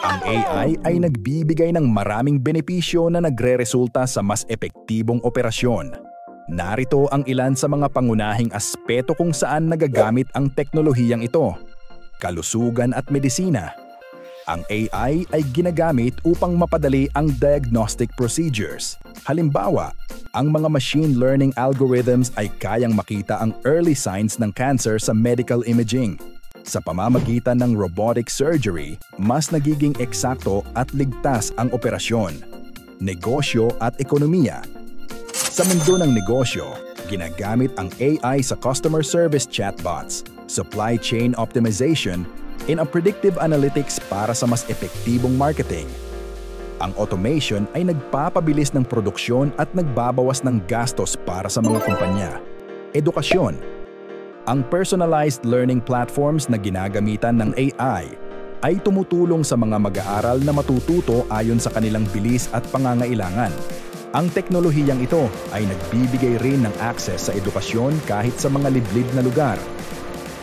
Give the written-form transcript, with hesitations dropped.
Ang AI ay nagbibigay ng maraming benepisyo na nagreresulta sa mas epektibong operasyon. Narito ang ilan sa mga pangunahing aspeto kung saan nagagamit ang teknolohiyang ito. Kalusugan at medisina. Ang AI ay ginagamit upang mapadali ang diagnostic procedures. Halimbawa, ang mga machine learning algorithms ay kayang makita ang early signs ng cancer sa medical imaging. Sa pamamagitan ng robotic surgery, mas nagiging eksakto at ligtas ang operasyon. Negosyo at ekonomiya. Sa mundo ng negosyo, ginagamit ang AI sa customer service chatbots, supply chain optimization, and predictive analytics para sa mas epektibong marketing. Ang automation ay nagpapabilis ng produksyon at nagbabawas ng gastos para sa mga kumpanya. Edukasyon. Ang personalized learning platforms na ginagamitan ng AI ay tumutulong sa mga mag-aaral na matututo ayon sa kanilang bilis at pangangailangan. Ang teknolohiyang ito ay nagbibigay rin ng access sa edukasyon kahit sa mga liblib na lugar.